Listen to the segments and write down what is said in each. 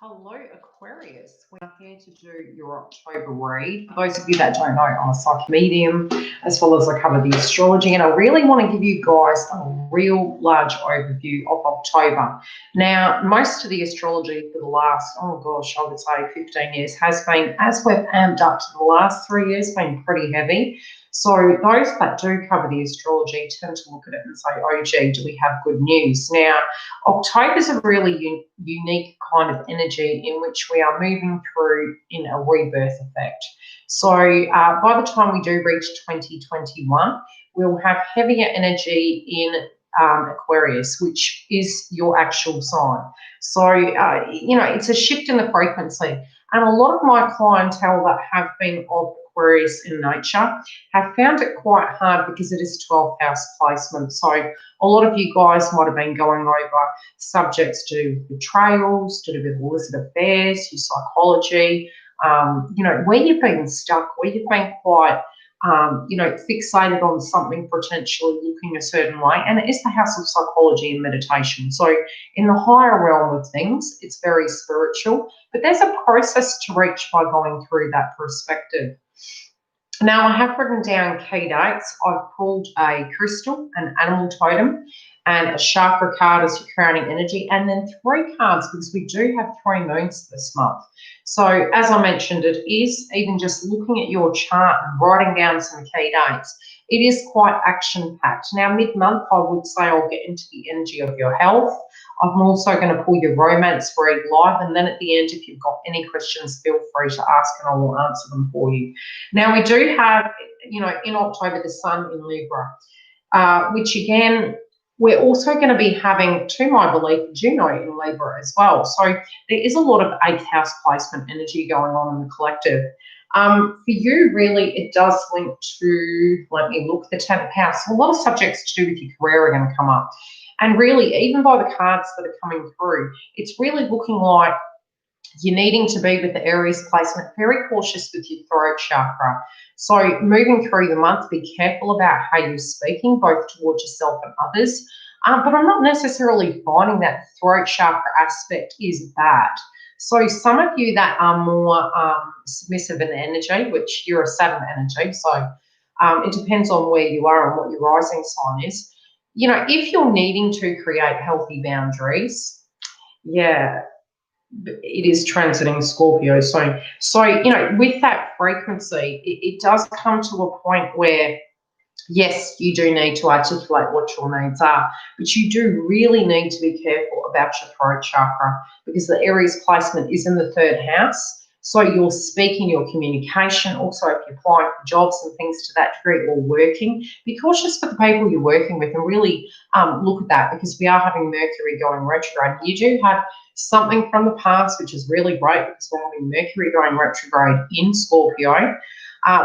Hello, Aquarius. We're here to do your October read. For those of you that don't know, I'm a psychic medium, as well as I cover the astrology, and I really want to give you guys a real large overview of October. Now, most of the astrology for the last, I would say 15 years has been, as we've amped up to the last 3 years, been pretty heavy. So those that do cover the astrology tend to look at it and say, oh, gee, do we have good news? Now, October is a really unique kind of energy in which we are moving through in a rebirth effect. So by the time we do reach 2021, we'll have heavier energy in Aquarius, which is your actual sign. So, it's a shift in the frequency. And a lot of my clientele that have been of Aquarius in nature have found it quite hard because it is 12th house placement. So a lot of you guys might have been going over subjects to do with betrayals, to do with illicit affairs, your psychology, where you've been stuck, where you've been quite, fixated on something potentially looking a certain way. And it is the house of psychology and meditation. So in the higher realm of things, it's very spiritual, but there's a process to reach by going through that perspective. Now, I have written down key dates. I've pulled a crystal, an animal totem, and a chakra card as your crowning energy, and then 3 cards because we do have 3 moons this month. So, as I mentioned, it is even just looking at your chart and writing down some key dates. It is quite action-packed. Now, mid-month, I would say I'll get into the energy of your health. I'm also going to pull your romance read live, and then at the end, if you've got any questions, feel free to ask and I will answer them for you. Now, we do have, in October, the Sun in Libra, which again, we're also going to be having, to my belief, Juno in Libra as well. So there is a lot of 8th house placement energy going on in the collective. For you, really, it does link to, let me look, the 10th house. So a lot of subjects to do with your career are going to come up. And really, even by the cards that are coming through, it's really looking like you're needing to be with the Aries placement very cautious with your throat chakra. So moving through the month, be careful about how you're speaking, both towards yourself and others. But I'm not necessarily finding that throat chakra aspect is bad. So some of you that are more submissive in energy, which you're a Saturn energy, so it depends on where you are and what your rising sign is. If you're needing to create healthy boundaries, yeah, it is transiting Scorpio. So with that frequency, it does come to a point where, yes, you do need to articulate what your needs are, but you do really need to be careful about your throat chakra because the Aries placement is in the 3rd house. So your speaking, your communication, also if you're applying for jobs and things to that degree or working, be cautious with the people you're working with and really look at that because we are having Mercury going retrograde. You do have something from the past, which is really great because we're having Mercury going retrograde in Scorpio,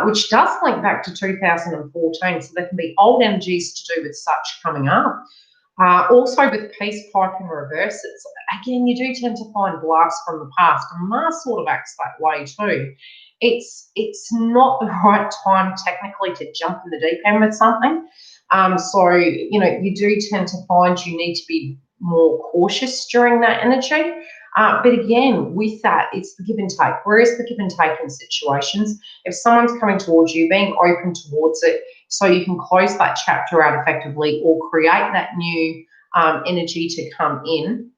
which does link back to 2014. So there can be old energies to do with such coming up. Also with peace pipe in reverse, again, you do tend to find blasts from the past, and Mars sort of acts that way too. It's not the right time technically to jump in the deep end with something. So, you do tend to find you need to be more cautious during that energy. But again, with that, it's the give and take. Where is the give and take in situations? If someone's coming towards you, being open towards it so you can close that chapter out effectively or create that new energy to come in.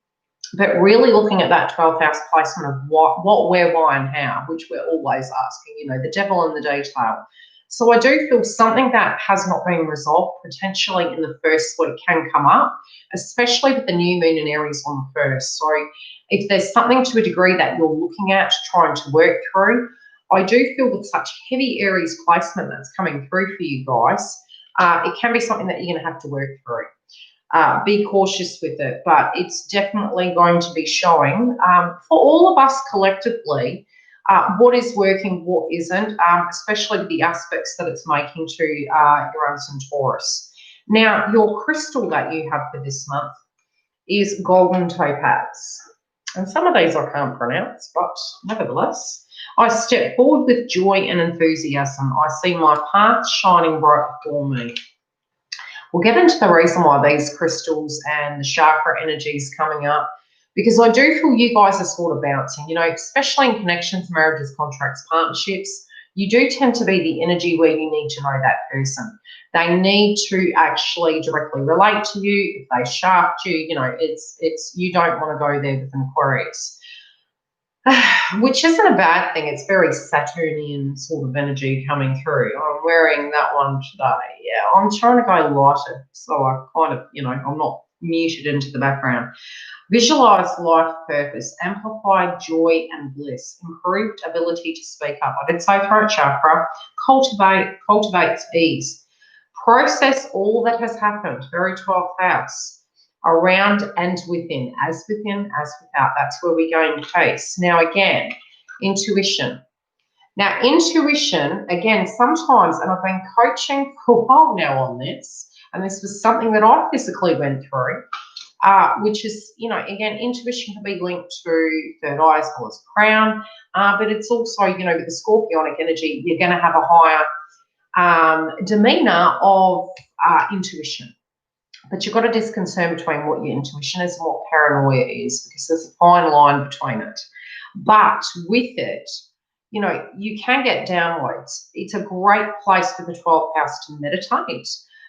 But really looking at that 12th house placement of what, where, why, and how, which we're always asking, the devil in the detail. So I do feel something that has not been resolved potentially in the first week can come up, especially with the new moon in Aries on the 1st. So if there's something to a degree that you're looking at, trying to work through, I do feel with such heavy Aries placement that's coming through for you guys, it can be something that you're going to have to work through. Be cautious with it, but it's definitely going to be showing for all of us collectively what is working, what isn't, especially with the aspects that it's making to Uranus and Taurus. Now, your crystal that you have for this month is golden topaz. And some of these I can't pronounce, but nevertheless, I step forward with joy and enthusiasm. I see my path shining bright before me. We'll get into the reason why these crystals and the chakra energies coming up because I do feel you guys are sort of bouncing, you know, especially in connections, marriages, contracts, partnerships. You do tend to be the energy where you need to know that person. They need to actually directly relate to you. If they shaft you, you know, it's you don't want to go there with an Aquarius, which isn't a bad thing. It's very Saturnian sort of energy coming through. I'm wearing that one today. Yeah, I'm trying to go lighter, so I kind of, you know, I'm not muted into the background. Visualize life purpose, amplify joy and bliss, improved ability to speak up. I did say throat chakra. Cultivates ease. Process all that has happened, very 12th house, around and within, as without. That's where we go in case. Now, again, intuition. Now, intuition, again, sometimes, and I've been coaching for a while now on this, and this was something that I physically went through, which is, you know, again, intuition can be linked to third eye as well as crown, but it's also, you know, with the scorpionic energy, you're going to have a higher demeanor of intuition. But you've got to discern between what your intuition is and what paranoia is, because there's a fine line between it. But with it, you know, you can get downloads. It's a great place for the 12th house to meditate,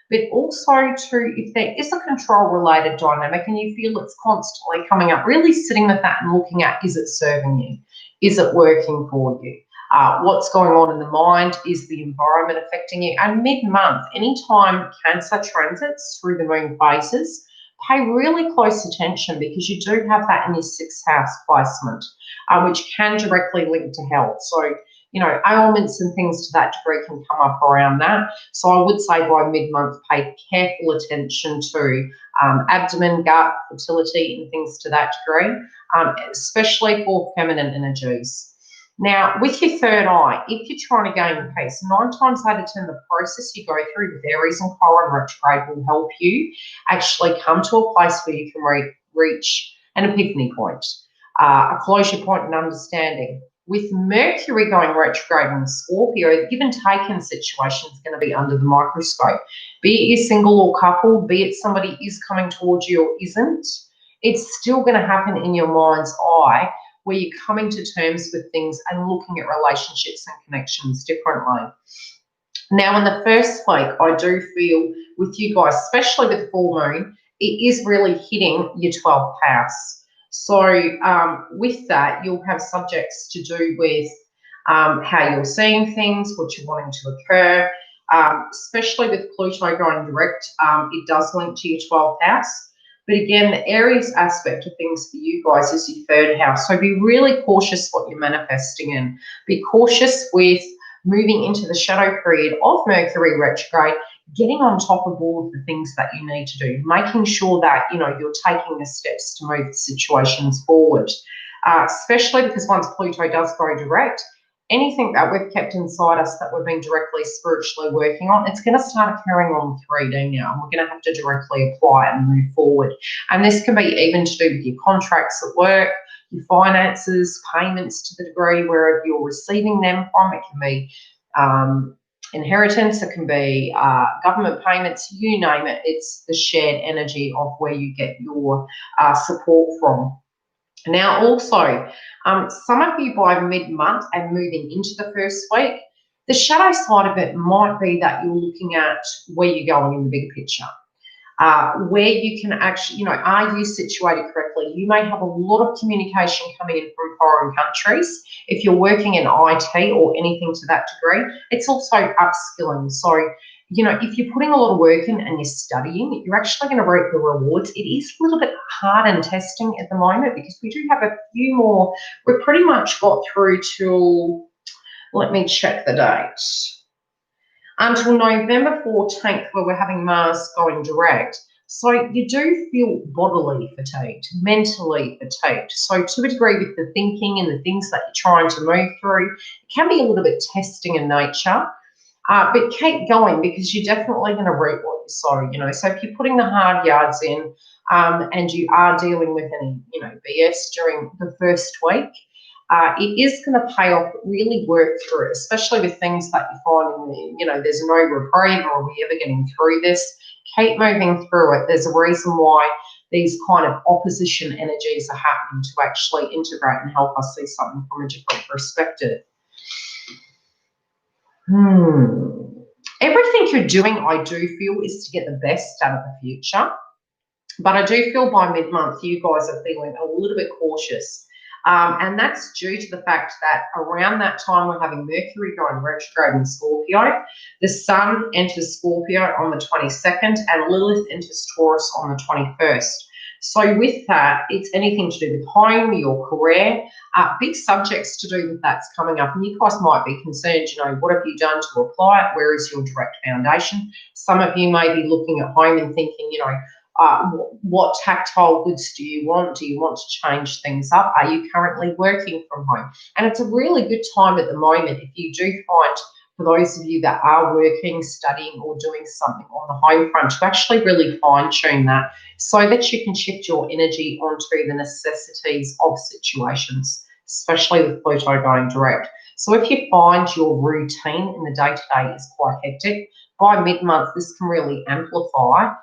but also to, if there is a control-related dynamic and you feel it's constantly coming up, really sitting with that and looking at, is it serving you? Is it working for you? What's going on in the mind? Is the environment affecting you? And mid-month, anytime Cancer transits through the moon phases, pay really close attention, because you do have that in your 6th house placement, which can directly link to health. So, you know, ailments and things to that degree can come up around that. So I would say by mid-month, pay careful attention to abdomen, gut, fertility and things to that degree, especially for feminine energies. Now, with your third eye, if you're trying to gain peace, 9 times out of 10, the process you go through with Aries and Chiron retrograde will help you actually come to a place where you can reach an epiphany point, a closure point and understanding. With Mercury going retrograde in Scorpio, the give and take in situation is going to be under the microscope. Be it you're single or couple, be it somebody is coming towards you or isn't, it's still going to happen in your mind's eye, where you're coming to terms with things and looking at relationships and connections differently. Now, in the first week, I do feel with you guys, especially with full moon, it is really hitting your 12th house. So with that, you'll have subjects to do with how you're seeing things, what you're wanting to occur, especially with Pluto going direct, it does link to your 12th house. But again, the Aries aspect of things for you guys is your 3rd house. So be really cautious what you're manifesting in. Be cautious with moving into the shadow period of Mercury retrograde, getting on top of all of the things that you need to do, making sure that, you know, you're taking the steps to move the situations forward, especially because once Pluto does go direct, anything that we've kept inside us that we've been directly spiritually working on, it's going to start occurring on 3D now, and we're going to have to directly apply it and move forward. And this can be even to do with your contracts at work, your finances, payments to the degree wherever you're receiving them from. It can be inheritance, it can be government payments, you name it. It's the shared energy of where you get your support from. Now, also, some of you by mid-month and moving into the first week, the shadow side of it might be that you're looking at where you're going in the bigger picture, where you can actually, you know, are you situated correctly? You may have a lot of communication coming in from foreign countries. If you're working in IT or anything to that degree, it's also upskilling. So, you know, if you're putting a lot of work in and you're studying, you're actually going to reap the rewards. It is a little bit hard and testing at the moment, because we do have a few more. We've pretty much got through till, let me check the date, until November 14th, where we're having Mars going direct. So you do feel bodily fatigued, mentally fatigued. So to a degree with the thinking and the things that you're trying to move through, it can be a little bit testing in nature. But keep going, because you're definitely going to reap what you sow, you know. So if you're putting the hard yards in and you are dealing with any, you know, BS during the first week, it is going to pay off. Really work through it, especially with things that you're finding, you know, there's no reprieve, or are we ever getting through this? Keep moving through it. There's a reason why these kind of opposition energies are happening to actually integrate and help us see something from a different perspective. Everything you're doing, I do feel, is to get the best out of the future. But I do feel by mid-month, you guys are feeling a little bit cautious. And that's due to the fact that around that time we're having Mercury going retrograde in Scorpio. The Sun enters Scorpio on the 22nd and Lilith enters Taurus on the 21st. So with that, it's anything to do with home, your career, big subjects to do with that's coming up. And you guys might be concerned, you know, what have you done to apply it? Where is your direct foundation? Some of you may be looking at home and thinking, you know, what tactile goods do you want? Do you want to change things up? Are you currently working from home? And it's a really good time at the moment if you do find, for those of you that are working, studying, or doing something on the home front, to actually really fine-tune that so that you can shift your energy onto the necessities of situations, especially with Pluto going direct. So if you find your routine in the day-to-day is quite hectic, by mid-month this can really amplify.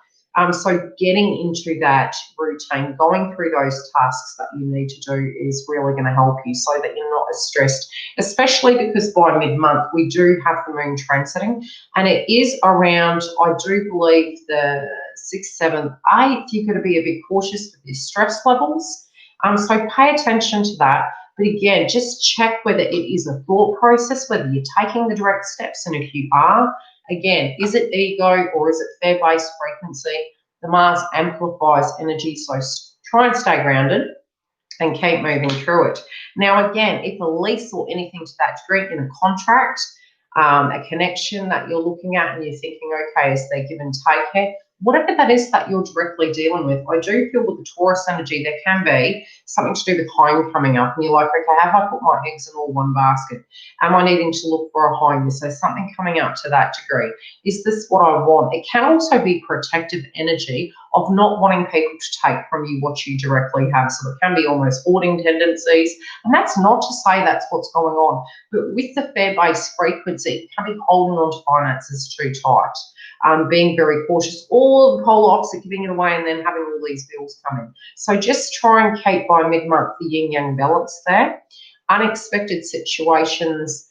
So getting into that routine, going through those tasks that you need to do is really going to help you so that you're not as stressed, especially because by mid-month we do have the moon transiting and it is around, I do believe, the 6th, 7th, 8th. You're going to be a bit cautious with your stress levels. So pay attention to that. But again, just check whether it is a thought process, whether you're taking the direct steps, and if you are, again, is it ego or is it fair-based frequency? The Mars amplifies energy, so try and stay grounded and keep moving through it. Now, again, if a lease or anything to that degree in a contract, a connection that you're looking at and you're thinking, okay, is there give and take here? Whatever that is that you're directly dealing with, I do feel with the Taurus energy, there can be something to do with home coming up. And you're like, okay, have I put my eggs in all one basket? Am I needing to look for a home? So something coming up to that degree. Is this what I want? It can also be protective energy of not wanting people to take from you what you directly have. So it can be almost hoarding tendencies. And that's not to say that's what's going on. But with the fair-based frequency, it can be holding on to finances too tight. Being very cautious, or the polar opposite, giving it away and then having all these bills come in. So just try and keep by mid-month the yin-yang balance there. Unexpected situations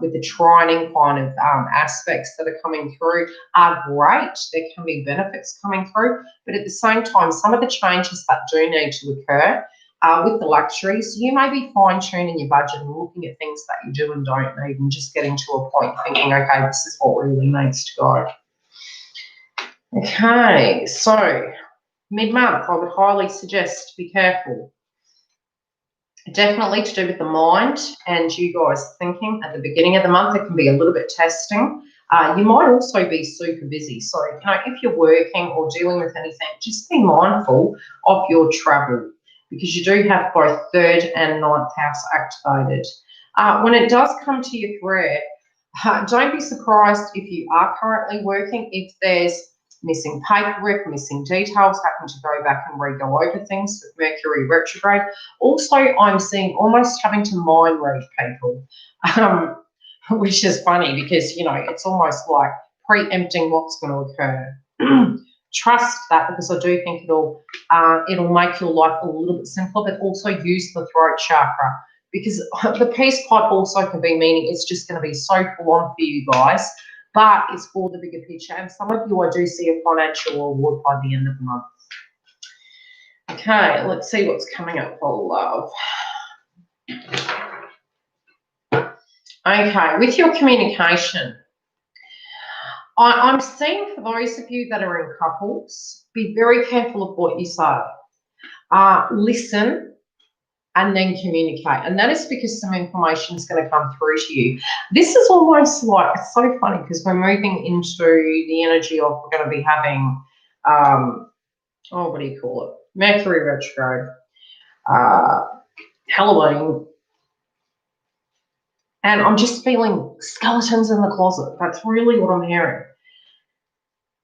with the trining kind of aspects that are coming through are great. There can be benefits coming through, but at the same time, some of the changes that do need to occur with the luxuries, you may be fine-tuning your budget and looking at things that you do and don't need and just getting to a point thinking, okay, this is what really needs to go. Okay, so mid-month, I would highly suggest be careful. Definitely to do with the mind and you guys thinking at the beginning of the month. It can be a little bit testing. You might also be super busy. So, you know, if you're working or dealing with anything, just be mindful of your travel because you do have both 3rd and 9th house activated. When it does come to your career, don't be surprised if you are currently working, if there's missing paperwork, missing details, having to go back and re-go over things with Mercury retrograde. Also, I'm seeing almost having to mind read people, which is funny because, you know, it's almost like preempting what's going to occur. Trust that because I do think it'll make your life a little bit simpler, but also use the throat chakra because the peace pipe also can be meaning it's just going to be so full on for you guys. But it's for the bigger picture. And some of you, I do see a financial reward by the end of the month. Okay, let's see what's coming up for love. Okay, with your communication, I'm seeing for those of you that are in couples, be very careful of what you say. Listen and then communicate. And that is because some information is going to come through to you. This is almost like, it's so funny because we're moving into the energy of we're going to be having, what do you call it? Mercury retrograde, Halloween. And I'm just feeling skeletons in the closet. That's really what I'm hearing.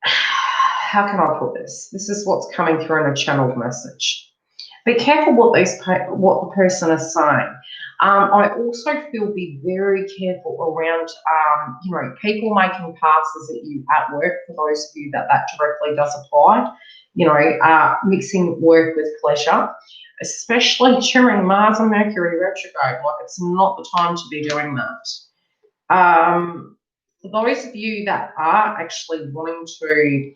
How can I put this? This is what's coming through in a channeled message. Be careful what the person is saying. I also feel be very careful around, you know, people making passes at you at work, for those of you that directly does apply. mixing work with pleasure, especially during Mars and Mercury retrograde. Like, it's not the time to be doing that. For those of you that are actually wanting to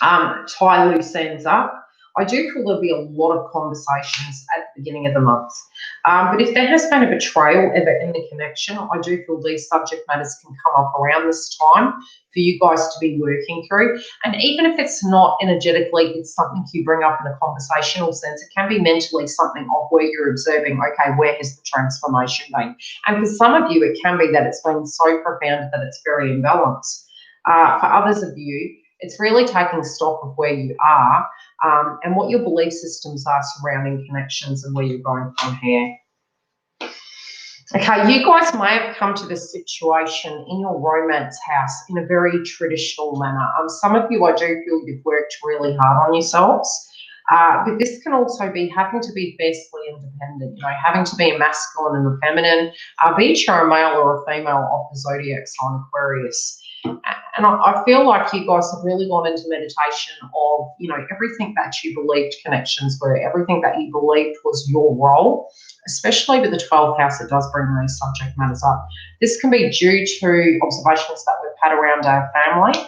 tie loose ends up, I do feel there'll be a lot of conversations at the beginning of the month. But if there has been a betrayal ever in the connection, I do feel these subject matters can come up around this time for you guys to be working through. And even if it's not energetically, it's something you bring up in a conversational sense. It can be mentally something of where you're observing, okay, where has the transformation been? And for some of you, it can be that it's been so profound that it's very imbalanced. For others of you, it's really taking stock of where you are and what your belief systems are surrounding connections and where you're going from here. Okay, you guys may have come to this situation in your romance house in a very traditional manner. Some of you, I do feel you've worked really hard on yourselves, but this can also be having to be fiercely independent, having to be a masculine and a feminine, be it you're a male or a female of the Zodiac sign Aquarius. And I feel like you guys have really gone into meditation of, everything that you believed connections were, everything that you believed was your role, especially with the 12th house. It does bring those subject matters up. This can be due to observations that we've had around our family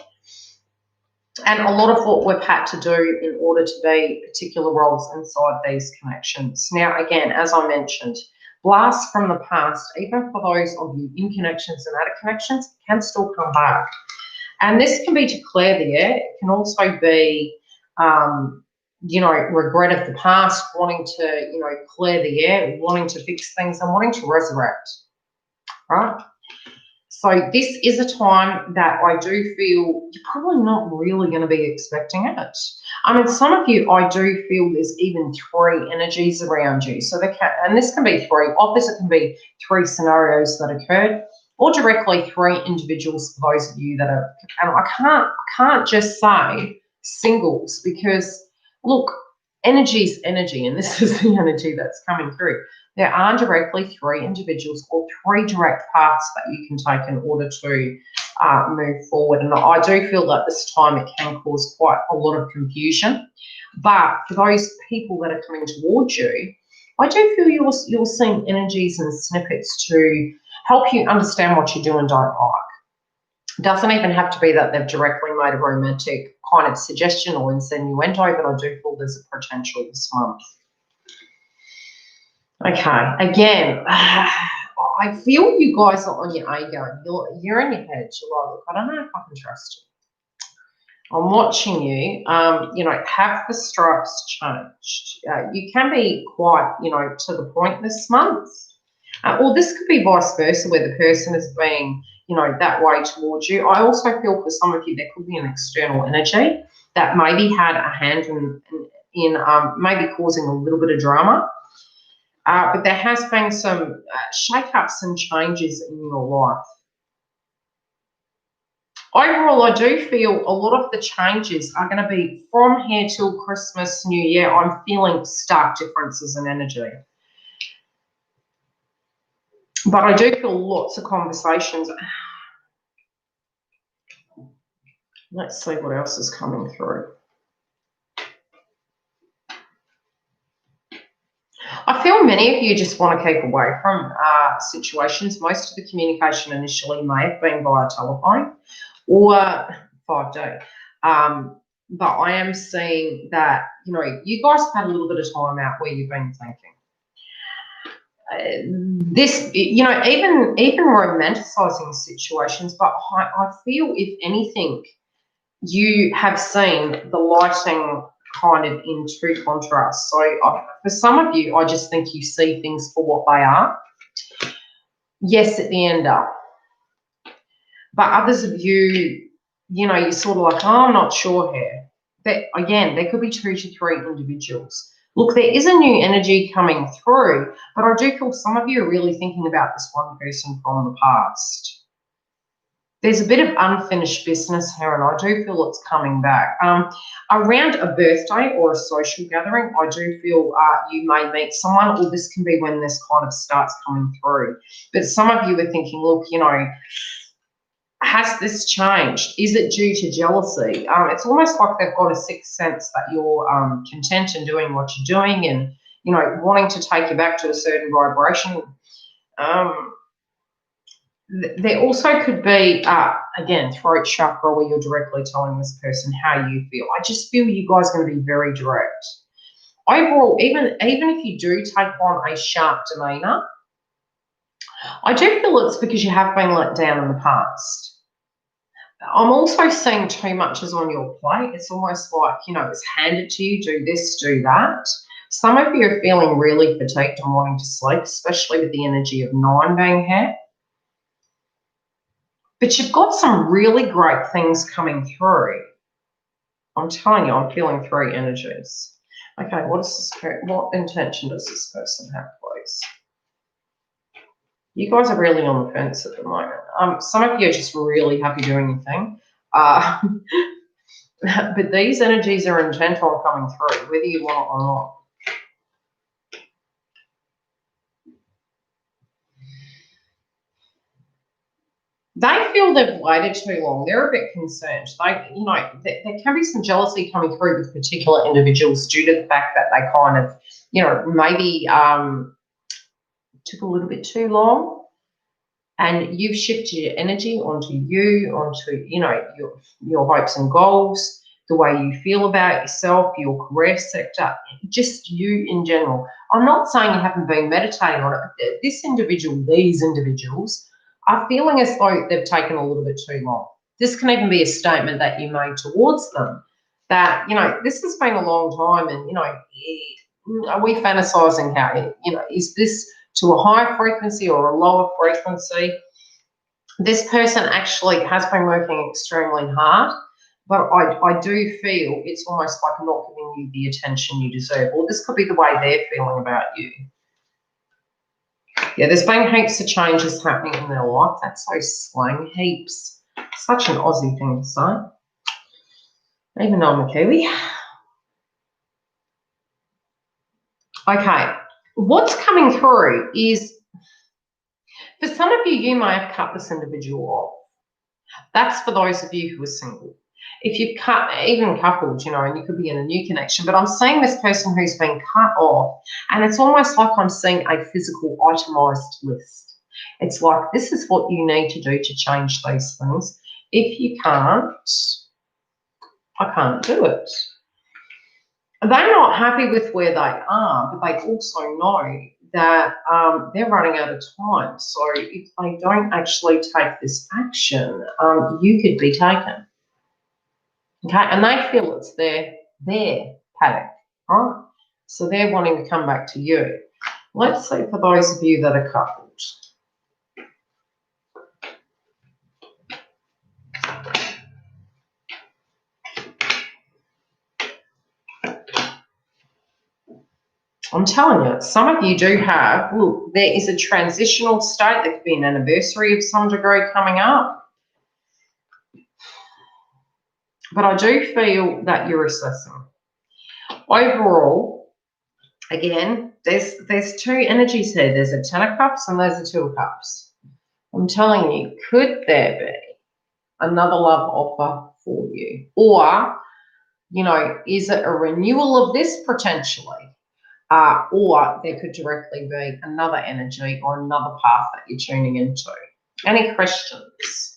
and a lot of what we've had to do in order to be particular roles inside these connections. Now, again, as I mentioned, blasts from the past, even for those of you in connections and out of connections, can still come back. And this can be to clear the air. It can also be, regret of the past, wanting to, clear the air, wanting to fix things and wanting to resurrect, right? So this is a time that I do feel you're probably not really going to be expecting it. I mean, some of you, I do feel there's even 3 energies around you. So and this can be 3. Opposite can be 3 scenarios that occurred, or directly 3 individuals for those of you that are. And I can't just say singles because look, energy is energy, and this is the energy that's coming through. There are directly 3 individuals or 3 direct paths that you can take in order to move forward. And I do feel that this time it can cause quite a lot of confusion. But for those people that are coming towards you, I do feel you're seeing energies and snippets to help you understand what you do and don't like. It doesn't even have to be that they've directly made a romantic kind of suggestion or insinuendo, but I do feel there's a potential this month. Okay, again, I feel you guys are on your A game. You're in your head. You're like, look, I don't know if I can trust you. I'm watching you. Have the stripes changed? You can be quite, to the point this month. Or this could be vice versa, where the person is being, that way towards you. I also feel for some of you there could be an external energy that maybe had a hand in maybe causing a little bit of drama. But there has been some shake-ups and changes in your life. Overall, I do feel a lot of the changes are going to be from here till Christmas, New Year. I'm feeling stark differences in energy. But I do feel lots of conversations. Let's see what else is coming through. I feel many of you just want to keep away from situations. Most of the communication initially may have been via telephone or 5D. But I am seeing that, you guys have had a little bit of time out where you've been thinking. This, even romanticizing situations, but I feel, if anything, you have seen the lighting kind of in 2 contrasts. So for some of you, I just think you see things for what they are. Yes, at the end up. But others of you, you're sort of like, oh, I'm not sure here. But again, there could be 2 to 3 individuals. Look, there is a new energy coming through, but I do feel some of you are really thinking about this one person from the past. There's a bit of unfinished business here, and I do feel it's coming back. Around a birthday or a social gathering, I do feel you may meet someone, or this can be when this kind of starts coming through. But some of you are thinking, look, has this changed? Is it due to jealousy? It's almost like they've got a sixth sense that you're content in doing what you're doing and, you know, wanting to take you back to a certain vibration. There also could be, again, throat chakra, where you're directly telling this person how you feel. I just feel you guys are going to be very direct. Overall, even if you do take on a sharp demeanour, I do feel it's because you have been let down in the past. I'm also seeing too much is on your plate. It's almost like, you know, it's handed to you, do this, do that. Some of you are feeling really fatigued and wanting to sleep, especially with the energy of 9 being here. But you've got some really great things coming through. I'm telling you, I'm feeling 3 energies. Okay, what intention does this person have, please? You guys are really on the fence at the moment. Some of you are just really happy doing your thing. But these energies are intent on coming through, whether you want it or not. They feel they've waited too long. They're a bit concerned. You know, there can be some jealousy coming through with particular individuals due to the fact that they kind of, you know, maybe took a little bit too long, and you've shifted your energy onto you know, your hopes and goals, the way you feel about yourself, your career sector, just you in general. I'm not saying you haven't been meditating on it, but these individuals are feeling as though they've taken a little bit too long. This can even be a statement that you made towards them that, you know, this has been a long time, and, you know, are we fantasizing how, you know, is this to a higher frequency or a lower frequency? This person actually has been working extremely hard, but I do feel it's almost like not giving you the attention you deserve, or this could be the way they're feeling about you. Yeah, there's been heaps of changes happening in their life. That's so slang, heaps. Such an Aussie thing to say, even though I'm a Kiwi. Okay, what's coming through is, for some of you, you may have cut this individual off. That's for those of you who are single. If you've even coupled, you know, and you could be in a new connection, but I'm seeing this person who's been cut off, and it's almost like I'm seeing a physical itemized list. It's like, this is what you need to do to change these things. If you can't, I can't do it. They're not happy with where they are, but they also know that they're running out of time. So if they don't actually take this action, you could be taken. Okay, and they feel it's their paddock, right? So they're wanting to come back to you. Let's see for those of you that are coupled. I'm telling you, some of you do have, look, there is a transitional state. There could be an anniversary of some degree coming up. But I do feel that you're assessing. Overall, again, there's 2 energies here. There's a 10 of cups and there's a 2 of cups. I'm telling you, could there be another love offer for you? Or, you know, is it a renewal of this potentially? Or there could directly be another energy or another path that you're tuning into. Any questions?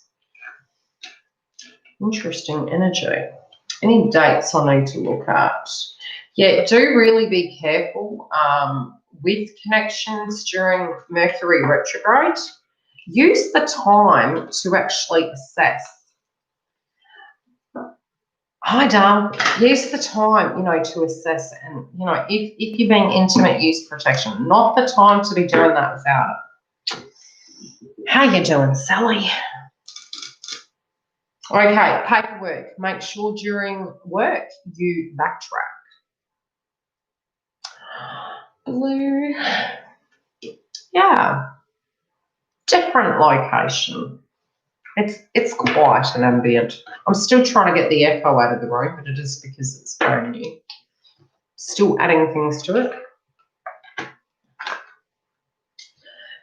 Interesting energy. Any dates I need to look at? Yeah, do really be careful with connections during Mercury retrograde. Use the time to actually assess. Hi, darling. Use the time, you know, to assess, and, you know, if you're being intimate, use protection. Not the time to be doing that without it. How you doing, Sally? Okay, paperwork. Make sure during work you backtrack. Blue. Yeah. Different location. It's quiet and ambient. I'm still trying to get the echo out of the room, but it is because it's brand new. Still adding things to it.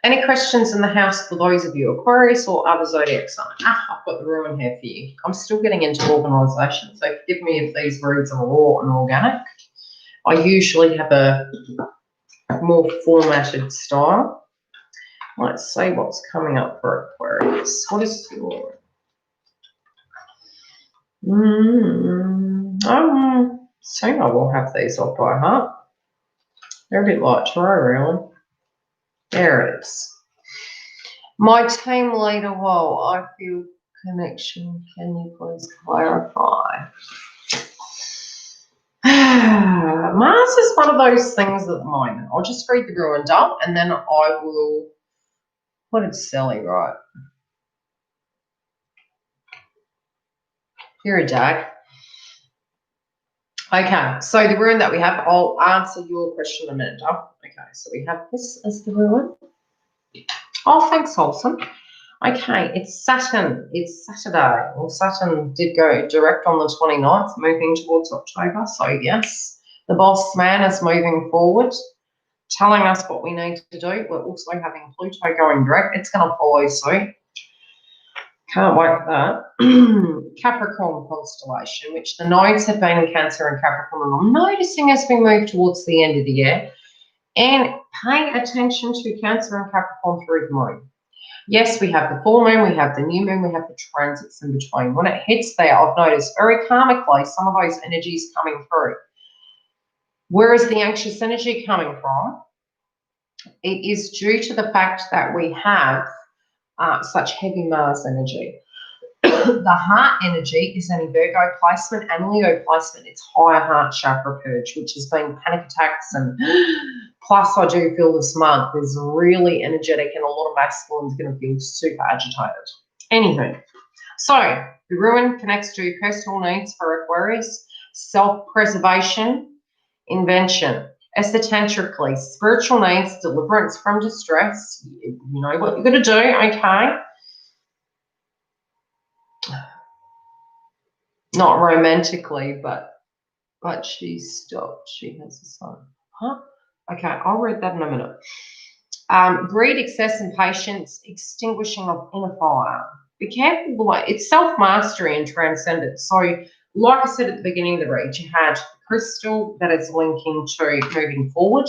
Any questions in the house for those of you Aquarius or other zodiac sign? I've got the ruin here for you. I'm still getting into organisation, so forgive me if these reads are raw and organic. I usually have a more formatted style. Let's see what's coming up for Aquarius. What is your... soon I will have these off by heart. They're a bit like tarot, really. There it is. My team leader, well, I feel connection. Can you please clarify? Mars is one of those things at the moment. I'll just read the ruined up and then I will... What did Sally write? You're a dag. Okay, so the ruin that we have, I'll answer your question in a minute. Okay, so we have this as the ruin. Oh, thanks, Wholesome. Okay, it's Saturn. It's Saturday. Well, Saturn did go direct on the 29th, moving towards October. So, yes, the boss man is moving forward, telling us what we need to do. We're also having Pluto going direct. It's going to follow suit. Can't wait for that. Capricorn constellation, which the nodes have been in Cancer and Capricorn, and I'm noticing as we move towards the end of the year. And pay attention to Cancer and Capricorn through the moon. Yes, we have the full moon, we have the new moon, we have the transits in between. When it hits there, I've noticed very karmically some of those energies coming through. Where is the anxious energy coming from? It is due to the fact that we have such heavy Mars energy. The heart energy is in a Virgo placement and Leo placement. It's higher heart chakra purge, which has been panic attacks. And plus, I do feel this month is really energetic and a lot of masculines are going to feel super agitated. Anywho, so the ruin connects to personal needs for Aquarius, self-preservation, invention, esoterically, spiritual needs, deliverance from distress. You know what you're going to do, okay? Not romantically, but she's stopped. She has a son. Huh? Okay, I'll read that in a minute. Greed, excess, and patience, extinguishing of inner fire. Be careful, it's self-mastery and transcendence. So, like I said at the beginning of the read, you had the crystal that is linking to moving forward,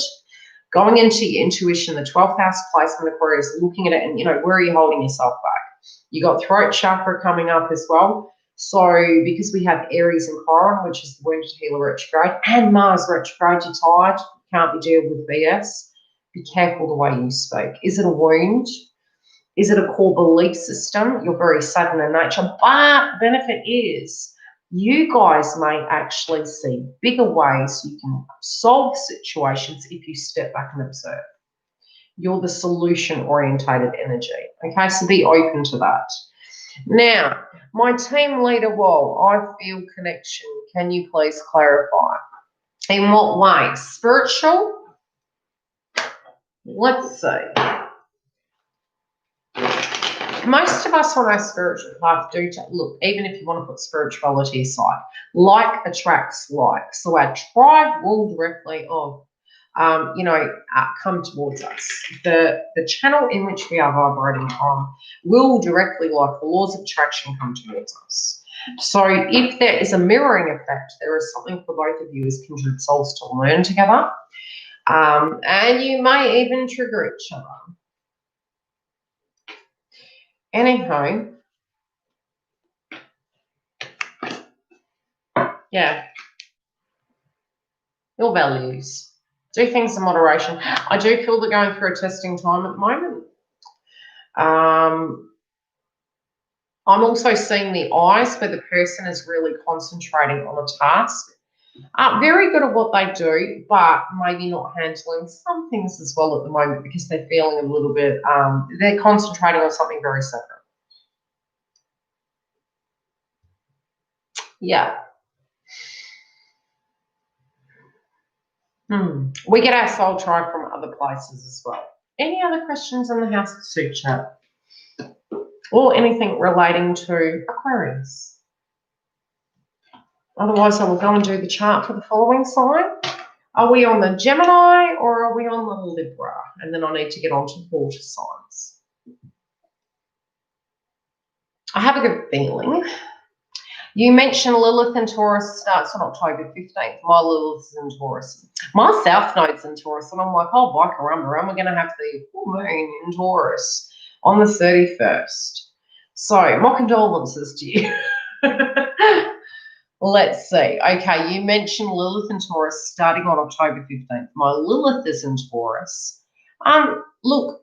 going into your intuition, the 12th house placement, Aquarius, looking at it and, where are you holding yourself back? You got throat chakra coming up as well. So, because we have Aries and Chiron, which is the wounded healer retrograde, and Mars retrograde, you're tired, can't be dealing with BS. Be careful the way you speak. Is it a wound? Is it a core belief system? You're very Saturn in nature, but the benefit is you guys may actually see bigger ways you can solve situations if you step back and observe. You're the solution-orientated energy. Okay, so be open to that. Now, my team leader, well, I feel connection. Can you please clarify? In what way? Spiritual? Let's see. Most of us on our spiritual path do look, even if you want to put spirituality aside, like attracts like. So our tribe will directly come towards us. The channel in which we are vibrating on will directly, like the laws of attraction, come towards us. So if there is a mirroring effect, there is something for both of you as kindred souls to learn together. And you may even trigger each other. Anyhow, yeah, your values. Do things in moderation. I do feel they're going through a testing time at the moment. I'm also seeing the eyes where the person is really concentrating on a task. Very good at what they do, but maybe not handling some things as well at the moment because they're feeling a little bit, they're concentrating on something very separate. Yeah. We get our soul tribe from other places as well. Any other questions in the house of suit chat? Or anything relating to Aquarius? Otherwise, I will go and do the chart for the following sign. Are we on the Gemini or are we on little Libra, and then I need to get on to water signs. I have a good feeling. You mentioned Lilith in Taurus starts on October 15th. My Lilith is in Taurus. My South Node's in Taurus, and I'm like, oh, by caramba, am I going to have the full moon in Taurus on the 31st? So, my condolences to you. Let's see. Okay, you mentioned Lilith in Taurus starting on October 15th. My Lilith is in Taurus. Look,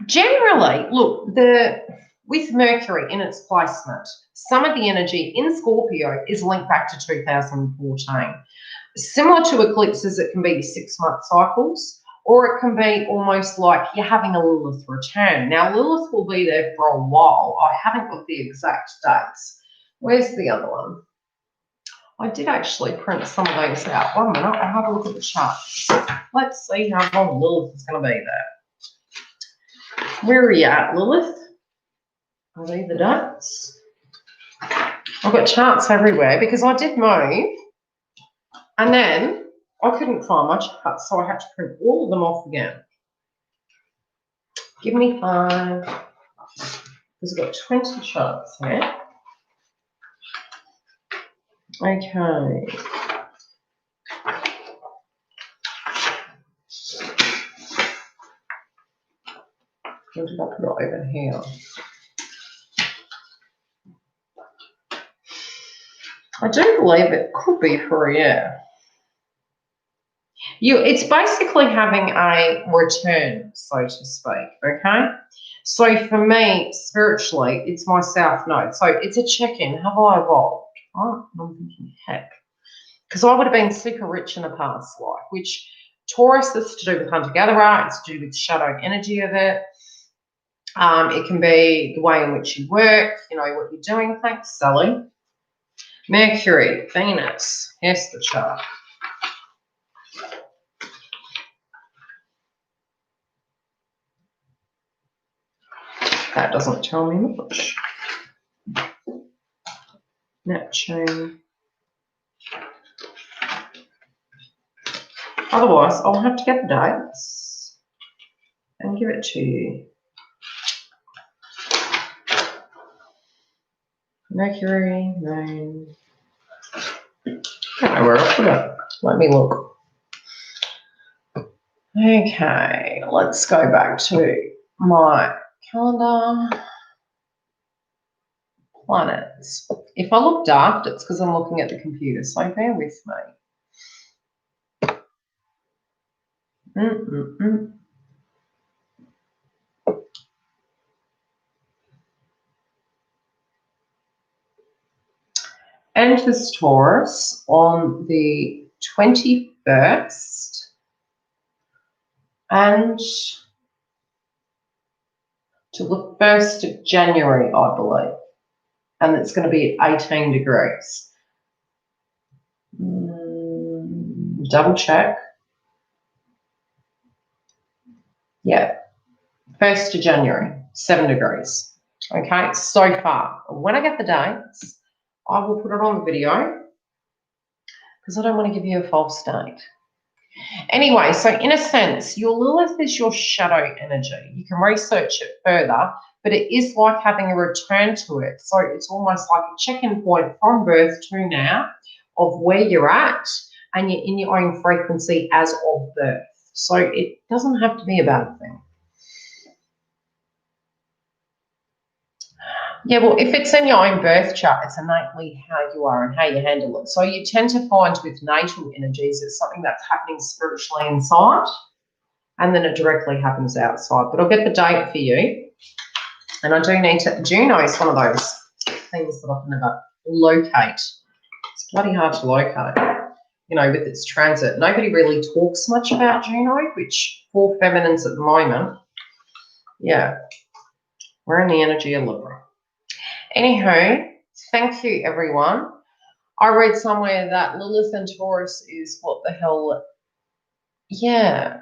generally, look, with Mercury in its placement, some of the energy in Scorpio is linked back to 2014. Similar to eclipses, it can be 6-month cycles, or it can be almost like you're having a Lilith return. Now, Lilith will be there for a while. I haven't got the exact dates. Where's the other one? I did actually print some of those out. 1 minute, I'll have a look at the charts. Let's see how long Lilith is going to be there. Where are you at, Lilith? Are they the dates? I've got charts everywhere because I did move, and then I couldn't find my charts, so I had to print all of them off again. Give me 5. Because I've got 20 charts here. Okay. Where did I put it over here? I do believe it could be for a year. It's basically having a return, so to speak, okay? So for me, spiritually, it's my South Node. So it's a check-in. Have I evolved? Oh, I'm thinking, heck. Because I would have been super rich in a past life, which Taurus is to do with hunter-gatherer. It's to do with the shadow energy of it. It can be the way in which you work, you know, what you're doing. Thanks, Sally. Mercury, Venus. Here's the chart. That doesn't tell me much. Neptune. Otherwise, I'll have to get the dates and give it to you. Mercury, Moon. I don't know where I put it. Let me look. Okay, let's go back to my calendar. Planets. If I look dark, it's because I'm looking at the computer, so bear with me. Enters Taurus on the 21st and to the 1st of January, I believe. And it's going to be at 18 degrees. Double check. Yeah, 1st of January, 7 degrees. Okay, so far. When I get the dates, I will put it on the video because I don't want to give you a false date. Anyway, so in a sense, your Lilith is your shadow energy. You can research it further, but it is like having a return to it. So it's almost like a check-in point from birth to now of where you're at, and you're in your own frequency as of birth. So it doesn't have to be a bad thing. Yeah, well, if it's in your own birth chart, it's innately how you are and how you handle it. So you tend to find with natal energies, it's something that's happening spiritually inside, and then it directly happens outside. But I'll get the date for you. And I do need to, Juno is one of those things that I can never locate. It's bloody hard to locate, you know, with its transit. Nobody really talks much about Juno, which for feminines at the moment, yeah, we're in the energy of Libra. Anywho, thank you, everyone. I read somewhere that Lilith and Taurus is what the hell, yeah.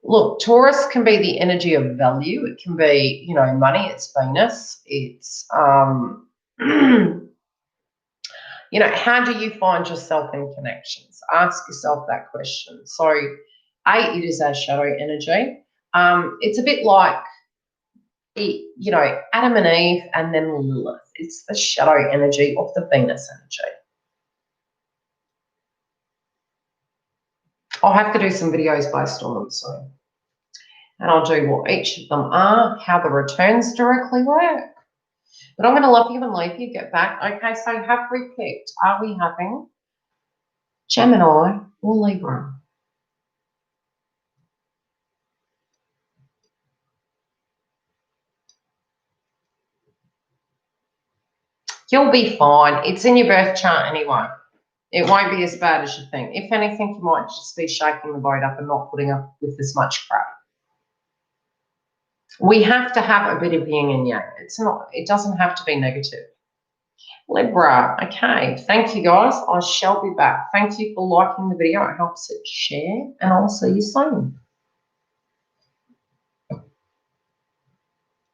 Look, Taurus can be the energy of value. It can be, you know, money. It's Venus. It's, You know, how do you find yourself in connections? Ask yourself that question. So, it is our shadow energy. It's a bit like, you know, Adam and Eve and then Lilith. It's the shadow energy of the Venus energy. I'll have to do some videos based on them soon. And I'll do what each of them are, how the returns directly work. But I'm going to love you and leave you, get back. Okay, so have we picked? Are we having Gemini or Libra? You'll be fine. It's in your birth chart anyway. It won't be as bad as you think. If anything, you might just be shaking the boat up and not putting up with this much crap. We have to have a bit of yin and yang. It doesn't have to be negative. Libra, okay. Thank you, guys. I shall be back. Thank you for liking the video. It helps it share, and I'll see you soon.